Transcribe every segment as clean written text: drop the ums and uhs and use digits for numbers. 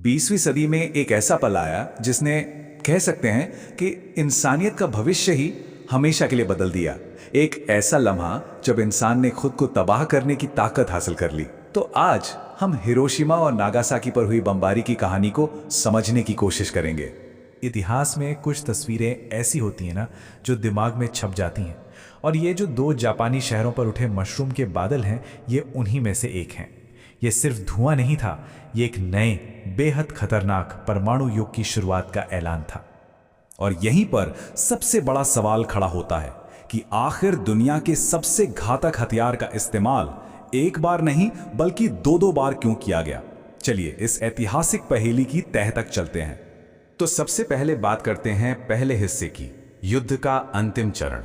20वीं सदी में एक ऐसा पल आया जिसने कह सकते हैं कि इंसानियत का भविष्य ही हमेशा के लिए बदल दिया। एक ऐसा लम्हा जब इंसान ने खुद को तबाह करने की ताकत हासिल कर ली। तो आज हम हिरोशिमा और नागासाकी पर हुई बमबारी की कहानी को समझने की कोशिश करेंगे। इतिहास में कुछ तस्वीरें ऐसी होती हैं ना, जो दिमाग में छप जाती हैं, और ये जो दो जापानी शहरों पर उठे मशरूम के बादल हैं, ये उन्हीं में से एक हैं। ये सिर्फ धुआं नहीं था, ये एक नए बेहद खतरनाक परमाणु युग की शुरुआत का ऐलान था। और यहीं पर सबसे बड़ा सवाल खड़ा होता है कि आखिर दुनिया के सबसे घातक हथियार का इस्तेमाल एक बार नहीं बल्कि दो बार क्यों किया गया। चलिए इस ऐतिहासिक पहेली की तह तक चलते हैं। तो सबसे पहले बात करते हैं पहले हिस्से की, युद्ध का अंतिम चरण।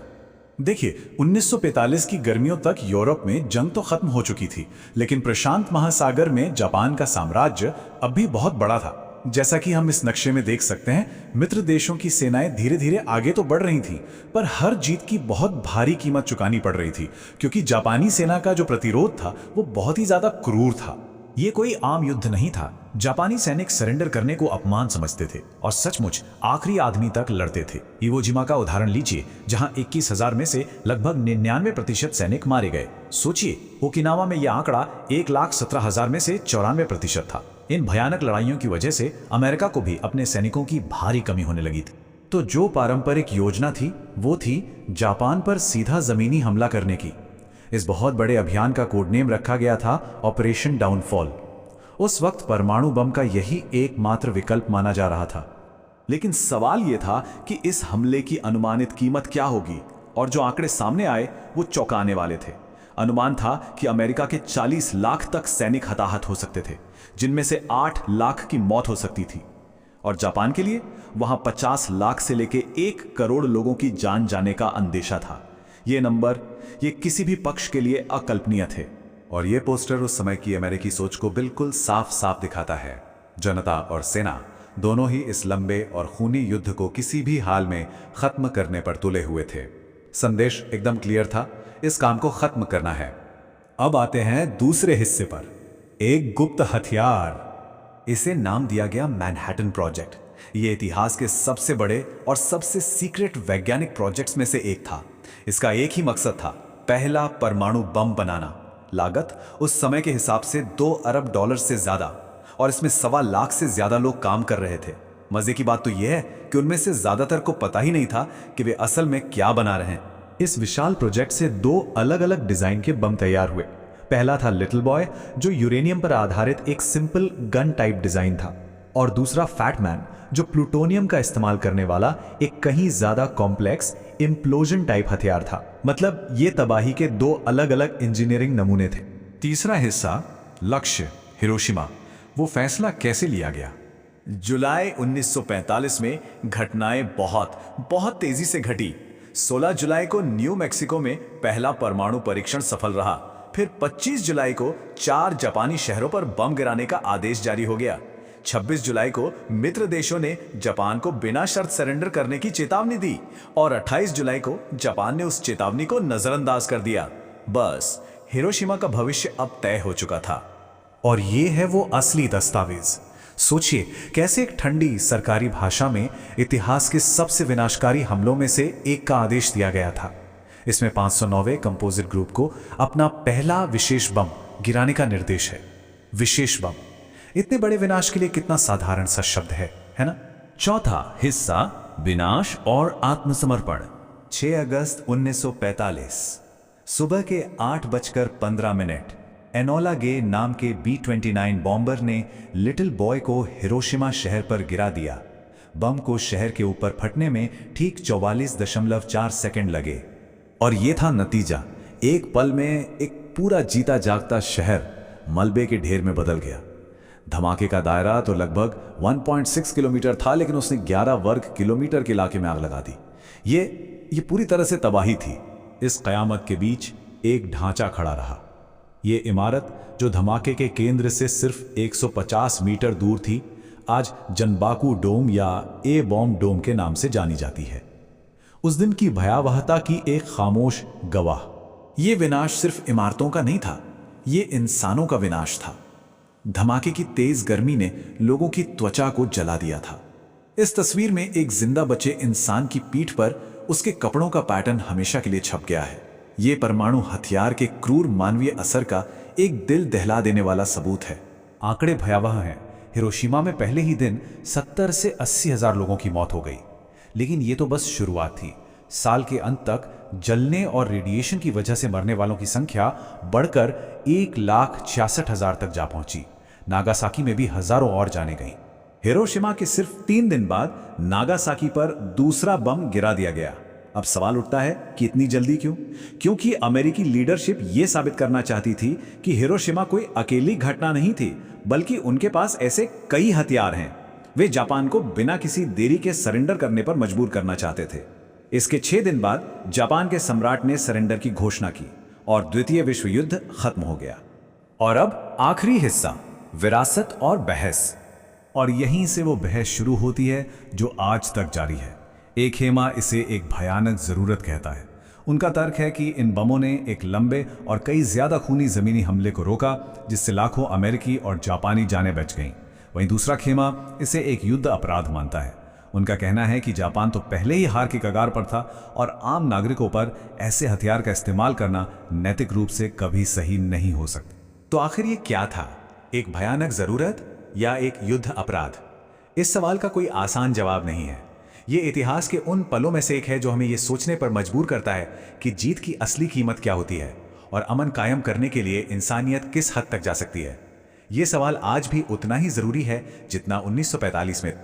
देखिए 1945 की गर्मियों तक यूरोप में जंग तो खत्म हो चुकी थी, लेकिन प्रशांत महासागर में जापान का साम्राज्य अब भी बहुत बड़ा था। जैसा कि हम इस नक्शे में देख सकते हैं, मित्र देशों की सेनाएं धीरे धीरे आगे तो बढ़ रही थीं, पर हर जीत की बहुत भारी कीमत चुकानी पड़ रही थी, क्योंकि जापानी सेना का जो प्रतिरोध था वो बहुत ही ज्यादा क्रूर था। ये कोई आम युद्ध नहीं था। जापानी सैनिक सरेंडर करने को अपमान समझते थे और सचमुच आखिरी आदमी तक लड़ते थे। इवोजिमा का उदाहरण लीजिए, जहां 21,000 में से लगभग 99% सैनिक मारे गए। सोचिए, ओकिनावा में यह आंकड़ा 1,17,000 में से 94% था। इन भयानक लड़ाइयों की वजह से अमेरिका को भी अपने सैनिकों की भारी कमी होने लगी थी। तो जो पारंपरिक योजना थी वो थी जापान पर सीधा जमीनी हमला करने की। इस बहुत बड़े अभियान का कोडनेम रखा गया था ऑपरेशन डाउनफॉल। उस वक्त परमाणु बम का यही एकमात्र विकल्प माना जा रहा था। लेकिन सवाल यह था कि इस हमले की अनुमानित कीमत क्या होगी, और जो आंकड़े सामने आए वो चौंकाने वाले थे। अनुमान था कि अमेरिका के 40 लाख तक सैनिक हताहत हो सकते थे, जिनमें से 8 लाख की मौत हो सकती थी। और जापान के लिए वहां 50 लाख से लेकर 1 करोड़ लोगों की जान जाने का अंदेशा था। ये नंबर ये किसी भी पक्ष के लिए अकल्पनीय थे। और ये पोस्टर उस समय की अमेरिकी सोच को बिल्कुल साफ साफ दिखाता है। जनता और सेना दोनों ही इस लंबे और खूनी युद्ध को किसी भी हाल में खत्म करने पर तुले हुए थे। संदेश एकदम क्लियर था, इस काम को खत्म करना है। अब आते हैं दूसरे हिस्से पर, एक गुप्त हथियार। इसे नाम दिया गया मैनहट्टन प्रोजेक्ट। ये इतिहास के सबसे बड़े और सबसे सीक्रेट वैज्ञानिक प्रोजेक्ट्स में से एक था। इसका एक ही मकसद था, पहला परमाणु बम बनाना। लागत उस समय के हिसाब से $2 अरब से ज्यादा, और इसमें 1.25 लाख से ज्यादा लोग काम कर रहे थे। मजे की बात तो यह है कि उनमें से ज्यादातर को पता ही नहीं था कि वे असल में क्या बना रहे हैं। इस विशाल प्रोजेक्ट से 2 अलग अलग डिजाइन के बम तैयार हुए। पहला था लिटिल बॉय, जो यूरेनियम पर आधारित एक सिंपल गन टाइप डिजाइन था, और दूसरा फैट मैन, जो प्लूटोनियम का इस्तेमाल करने वाला एक कहीं ज्यादा कॉम्प्लेक्स इम्प्लोजन टाइप हथियार था। मतलब ये तबाही के 2 अलग अलग इंजीनियरिंग नमूने थे। तीसरा हिस्सा, लक्ष्य हिरोशिमा। वो फैसला कैसे लिया गया? जुलाई 1945 में घटनाएं बहुत तेजी से घटी। 16 जुलाई को न्यू मैक्सिको में पहला परमाणु परीक्षण सफल रहा। फिर 25 जुलाई को 4 जापानी शहरों पर बम गिराने का आदेश जारी हो गया। 26 जुलाई को मित्र देशों ने जापान को बिना शर्त सरेंडर करने की चेतावनी दी, और 28 जुलाई को जापान ने उस चेतावनी को नजरअंदाज कर दिया। बस हिरोशिमा का भविष्य अब तय हो चुका था। और ये है वो असली दस्तावेज। सोचिए कैसे एक ठंडी सरकारी भाषा में इतिहास के सबसे विनाशकारी हमलों में से एक का आदेश दिया गया था। इसमें 509वें कंपोजिट ग्रुप को अपना पहला विशेष बम गिराने का निर्देश है। विशेष बम, इतने बड़े विनाश के लिए कितना साधारण सा शब्द है ना? चौथा हिस्सा, विनाश और आत्मसमर्पण। 6 अगस्त 1945 सुबह के 8:15 एनोला गे नाम के B-29 बॉम्बर ने लिटिल बॉय को हिरोशिमा शहर पर गिरा दिया। बम को शहर के ऊपर फटने में ठीक 44.4 सेकंड लगे, और यह था नतीजा। एक पल में एक पूरा जीता जागता शहर मलबे के ढेर में बदल गया। धमाके का दायरा तो लगभग 1.6 किलोमीटर था, लेकिन उसने 11 वर्ग किलोमीटर के इलाके में आग लगा दी। ये पूरी तरह से तबाही थी। इस कयामत के बीच एक ढांचा खड़ा रहा। ये इमारत जो धमाके के केंद्र से सिर्फ 150 मीटर दूर थी, आज जनबाकू डोम या ए बॉम्ब डोम के नाम से जानी जाती है। उस दिन की भयावहता की एक खामोश गवाह। ये विनाश सिर्फ इमारतों का नहीं था, ये इंसानों का विनाश था। धमाके की तेज गर्मी ने लोगों की त्वचा को जला दिया था। इस तस्वीर में एक जिंदा बचे इंसान की पीठ पर उसके कपड़ों का पैटर्न हमेशा के लिए छप गया है। ये परमाणु हथियार के क्रूर मानवीय असर का एक दिल दहला देने वाला सबूत है। आंकड़े भयावह हैं। हिरोशिमा में पहले ही दिन 70 से 80 हजार लोगों की मौत हो गई। लेकिन ये तो बस शुरुआत थी। साल के अंत तक जलने और रेडिएशन की वजह से मरने वालों की संख्या बढ़कर 1,66,000 तक जा पहुंची। नागासाकी में भी हजारों और जाने गईं। हिरोशिमा के सिर्फ 3 दिन बाद नागासाकी पर दूसरा बम गिरा दिया गया। अब सवाल उठता है कि इतनी जल्दी क्यों? क्योंकि अमेरिकी लीडरशिप यह साबित करना चाहती थी कि हिरोशिमा कोई अकेली घटना नहीं थी, बल्कि उनके पास ऐसे कई हथियार हैं। वे जापान को बिना किसी देरी के सरेंडर करने पर मजबूर करना चाहते थे। इसके 6 दिन बाद जापान के सम्राट ने सरेंडर की घोषणा की और द्वितीय विश्व युद्ध खत्म हो गया। और अब आखिरी हिस्सा, विरासत और बहस। और यहीं से वो बहस शुरू होती है जो आज तक जारी है। एक हेमा इसे एक भयानक जरूरत कहता है। उनका तर्क है कि इन बमों ने एक लंबे और कई ज्यादा खूनी जमीनी हमले को रोका, जिससे लाखों अमेरिकी और जापानी जानें बच गईं। वहीं दूसरा खेमा इसे एक युद्ध अपराध मानता है। उनका कहना है कि जापान तो पहले ही हार की कगार पर था और आम नागरिकों पर ऐसे हथियार का इस्तेमाल करना नैतिक रूप से कभी सही नहीं हो सकता। तो आखिर ये क्या था, एक भयानक जरूरत या एक युद्ध अपराध? इस सवाल का कोई आसान जवाब नहीं है। ये इतिहास के उन पलों में से एक है जो हमें ये सोचने पर मजबूर करता है कि जीत की असली कीमत क्या होती है और अमन कायम करने के लिए इंसानियत किस हद तक जा सकती है। ये सवाल आज भी उतना ही जरूरी है जितना 1945 में